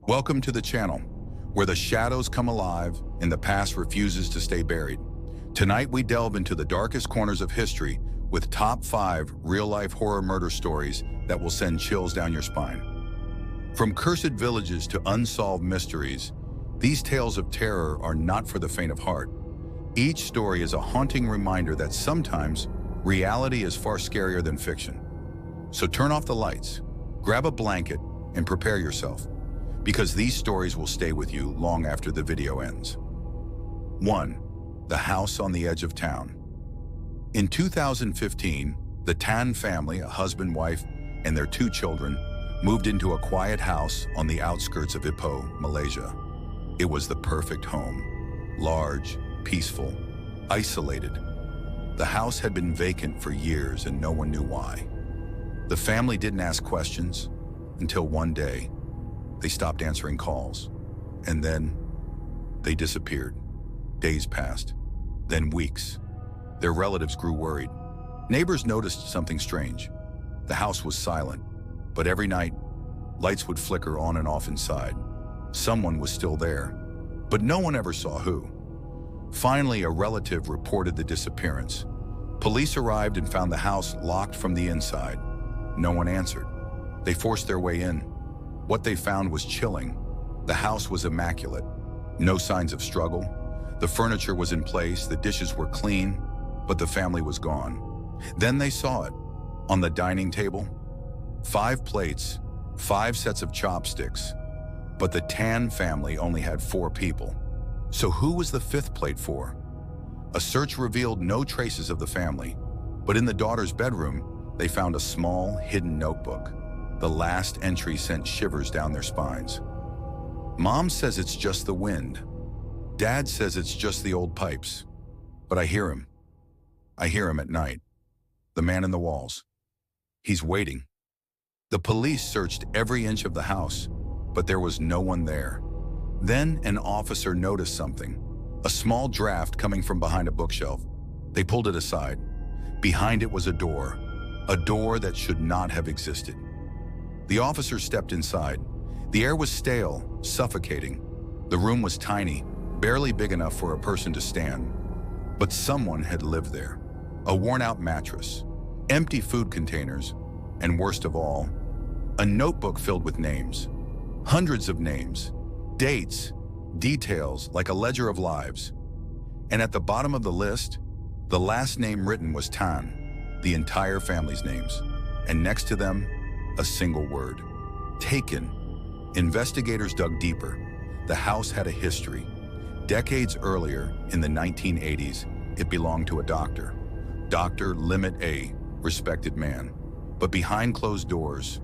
Welcome to the channel, where the shadows come alive and the past refuses to stay buried. Tonight we delve into the darkest corners of history with top 5 real-life horror murder stories that will send chills down your spine. From cursed villages to unsolved mysteries, these tales of terror are not for the faint of heart. Each story is a haunting reminder that sometimes reality is far scarier than fiction. So turn off the lights, grab a blanket, and prepare yourself, because these stories will stay with you long after the video ends. 1. The house on the edge of town. In 2015, the Tan family, a husband, wife, and their 2 children, moved into a quiet house on the outskirts of Ipoh, Malaysia. It was the perfect home. Large, peaceful, isolated. The house had been vacant for years and no one knew why. The family didn't ask questions until one day, they stopped answering calls, and then they disappeared. Days passed, then weeks. Their relatives grew worried. Neighbors noticed something strange. The house was silent, but every night, lights would flicker on and off inside. Someone was still there, but no one ever saw who. Finally, a relative reported the disappearance. Police arrived and found the house locked from the inside. No one answered. They forced their way in. What they found was chilling. The house was immaculate. No signs of struggle. The furniture was in place, the dishes were clean, but the family was gone. Then they saw it. On the dining table, 5 plates, 5 sets of chopsticks. But the Tan family only had 4 people. So who was the 5th plate for? A search revealed no traces of the family, but in the daughter's bedroom, they found a small, hidden notebook. The last entry sent shivers down their spines. Mom says it's just the wind. Dad says it's just the old pipes. But I hear him. I hear him at night. The man in the walls. He's waiting. The police searched every inch of the house, but there was no one there. Then an officer noticed something. A small draft coming from behind a bookshelf. They pulled it aside. Behind it was a door that should not have existed. The officer stepped inside. The air was stale, suffocating. The room was tiny, barely big enough for a person to stand. But someone had lived there. A worn-out mattress, empty food containers, and worst of all, a notebook filled with names. Hundreds of names, dates, details like a ledger of lives. And at the bottom of the list, the last name written was Tan, the entire family's names. And next to them, a single word: taken. Investigators dug deeper. The house had a history. Decades earlier, in the 1980s, it belonged to a doctor. Dr. Limit A, respected man. But behind closed doors,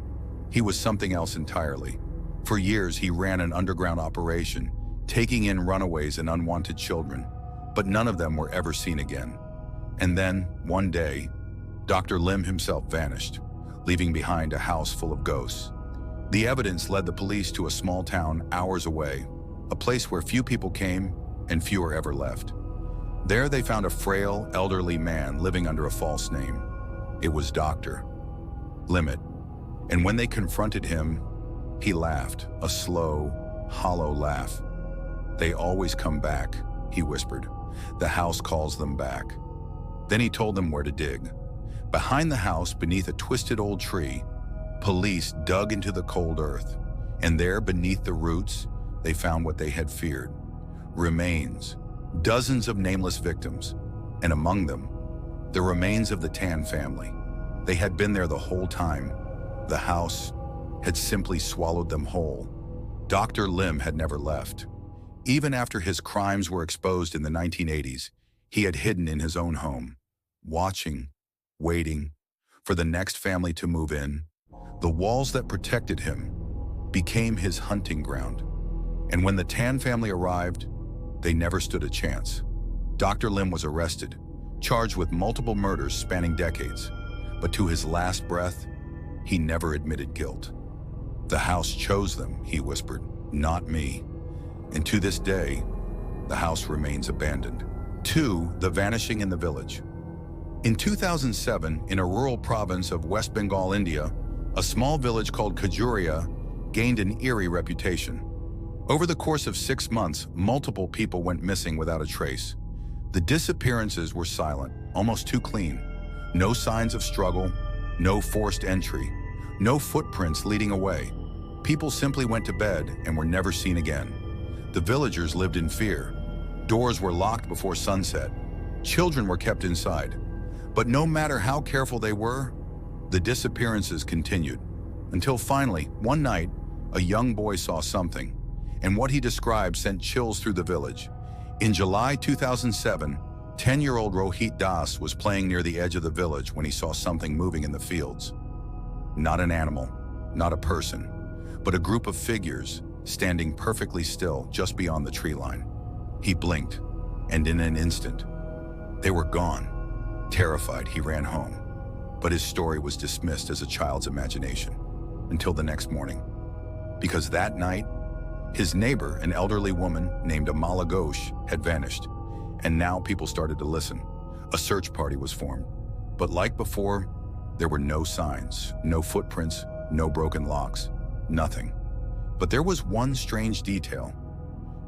he was something else entirely. For years, he ran an underground operation, taking in runaways and unwanted children, but none of them were ever seen again. And then, one day, Dr. Lim himself vanished, leaving behind a house full of ghosts. The evidence led the police to a small town hours away, a place where few people came and fewer ever left. There they found a frail, elderly man living under a false name. It was Dr. Limit. And when they confronted him, he laughed, a slow, hollow laugh. "They always come back," he whispered. "The house calls them back." Then he told them where to dig. Behind the house, beneath a twisted old tree, police dug into the cold earth, and there, beneath the roots, they found what they had feared: remains, dozens of nameless victims, and among them, the remains of the Tan family. They had been there the whole time. The house had simply swallowed them whole. Dr. Lim had never left. Even after his crimes were exposed in the 1980s, he had hidden in his own home, watching, waiting for the next family to move in. The walls that protected him became his hunting ground. And when the Tan family arrived, they never stood a chance. Dr. Lim was arrested, charged with multiple murders spanning decades, but to his last breath, he never admitted guilt. "The house chose them," he whispered, "not me." And to this day, the house remains abandoned. 2. The vanishing in the village. In 2007, in a rural province of West Bengal, India, a small village called Kajuria gained an eerie reputation. Over the course of 6 months, multiple people went missing without a trace. The disappearances were silent, almost too clean. No signs of struggle, no forced entry, no footprints leading away. People simply went to bed and were never seen again. The villagers lived in fear. Doors were locked before sunset. Children were kept inside. But no matter how careful they were, the disappearances continued. Until finally, one night, a young boy saw something, and what he described sent chills through the village. In July 2007, 10-year-old Rohit Das was playing near the edge of the village when he saw something moving in the fields. Not an animal, not a person, but a group of figures standing perfectly still just beyond the tree line. He blinked, and in an instant, they were gone. Terrified, he ran home. But his story was dismissed as a child's imagination until the next morning. Because that night, his neighbor, an elderly woman named Amala Ghosh, had vanished, and now people started to listen. A search party was formed. But like before, there were no signs, no footprints, no broken locks, nothing. But there was one strange detail.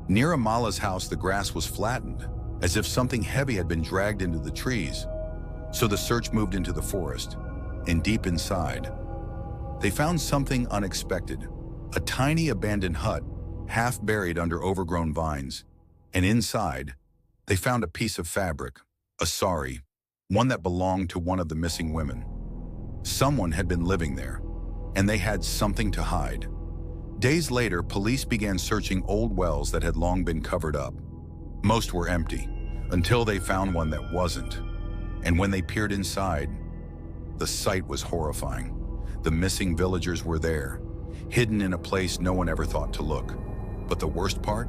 Near Amala's house, the grass was flattened, as if something heavy had been dragged into the trees. So the search moved into the forest, and deep inside, they found something unexpected. A tiny abandoned hut, half buried under overgrown vines. And inside, they found a piece of fabric, a sari, one that belonged to one of the missing women. Someone had been living there, and they had something to hide. Days later, police began searching old wells that had long been covered up. Most were empty, until they found one that wasn't. And when they peered inside, the sight was horrifying. The missing villagers were there, hidden in a place no one ever thought to look. But the worst part?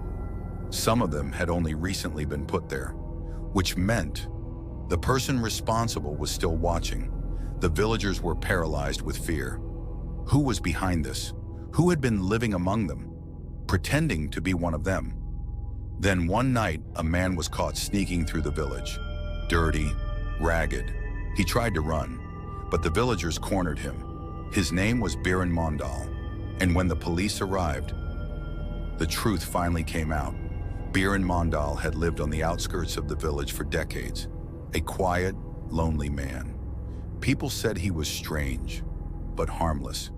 Some of them had only recently been put there, which meant the person responsible was still watching. The villagers were paralyzed with fear. Who was behind this? Who had been living among them, pretending to be one of them? Then one night, a man was caught sneaking through the village. Dirty, ragged. He tried to run, but the villagers cornered him. His name was Biren Mondal, and when the police arrived, the truth finally came out. Biren Mondal had lived on the outskirts of the village for decades, a quiet, lonely man. People said he was strange, but harmless.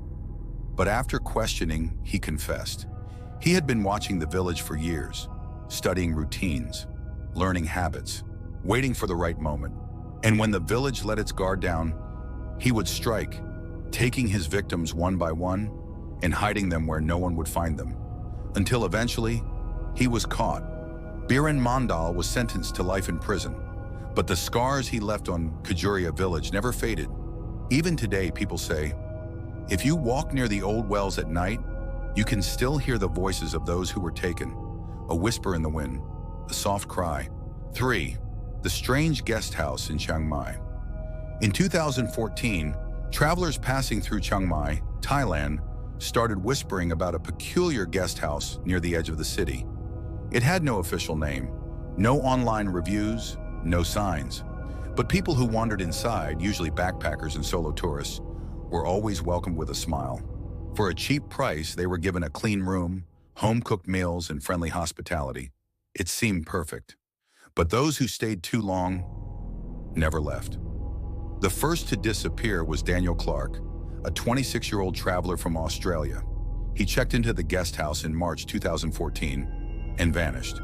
But after questioning, he confessed. He had been watching the village for years, studying routines, learning habits, waiting for the right moment. And when the village let its guard down, he would strike, taking his victims one by one and hiding them where no one would find them. Until eventually, he was caught. Biren Mondal was sentenced to life in prison, but the scars he left on Kajuria village never faded. Even today, people say, if you walk near the old wells at night, you can still hear the voices of those who were taken. A whisper in the wind, a soft cry. 3. The strange guest house in Chiang Mai. In 2014, travelers passing through Chiang Mai, Thailand, started whispering about a peculiar guest house near the edge of the city. It had no official name, no online reviews, no signs. But people who wandered inside, usually backpackers and solo tourists, were always welcomed with a smile. For a cheap price, they were given a clean room, home-cooked meals, and friendly hospitality. It seemed perfect. But those who stayed too long never left. The first to disappear was Daniel Clark, a 26-year-old traveler from Australia. He checked into the guest house in March 2014 and vanished.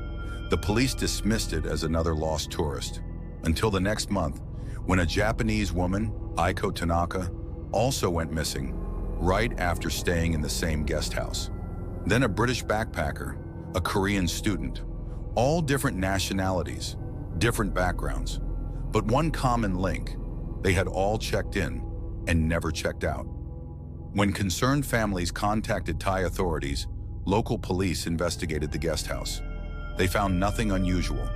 The police dismissed it as another lost tourist, until the next month, when a Japanese woman, Aiko Tanaka, also went missing right after staying in the same guest house. Then a British backpacker, a Korean student, all different nationalities, different backgrounds, but one common link: they had all checked in and never checked out. When concerned families contacted Thai authorities, local police investigated the guest house. They found nothing unusual.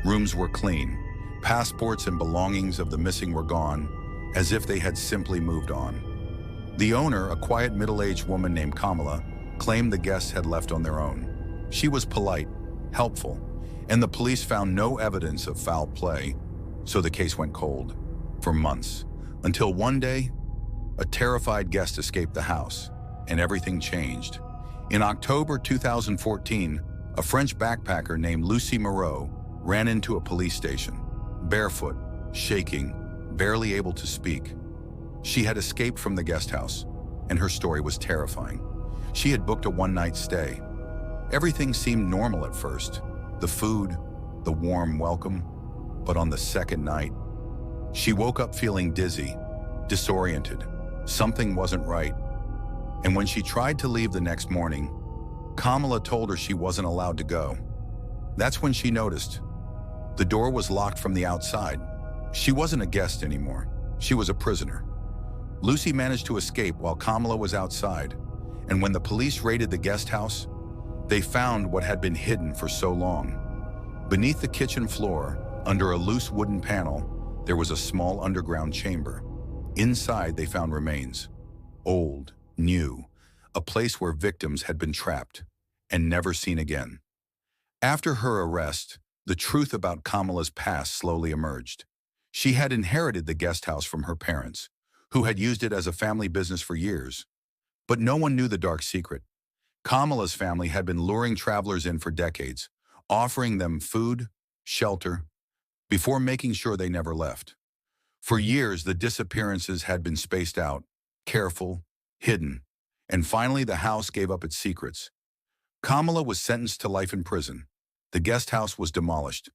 Rooms were clean. Passports and belongings of the missing were gone, as if they had simply moved on. The owner, a quiet middle-aged woman named Kamala, claimed the guests had left on their own. She was polite, helpful, and the police found no evidence of foul play, so the case went cold for months, until one day, a terrified guest escaped the house and everything changed. In October 2014, a French backpacker named Lucy Moreau ran into a police station, barefoot, shaking, barely able to speak. She had escaped from the guest house, and her story was terrifying. She had booked a one-night stay. Everything seemed normal at first, the food, the warm welcome, but on the second night, she woke up feeling dizzy, disoriented. Something wasn't right. And when she tried to leave the next morning, Kamala told her she wasn't allowed to go. That's when she noticed. The door was locked from the outside. She wasn't a guest anymore. She was a prisoner. Lucy managed to escape while Kamala was outside, and when the police raided the guest house, they found what had been hidden for so long. Beneath the kitchen floor, under a loose wooden panel, there was a small underground chamber. Inside, they found remains. Old, new, a place where victims had been trapped and never seen again. After her arrest, the truth about Kamala's past slowly emerged. She had inherited the guest house from her parents, who had used it as a family business for years. But no one knew the dark secret. Kamala's family had been luring travelers in for decades, offering them food, shelter, before making sure they never left. For years, the disappearances had been spaced out, careful, hidden, and finally the house gave up its secrets. Kamala was sentenced to life in prison. The guest house was demolished,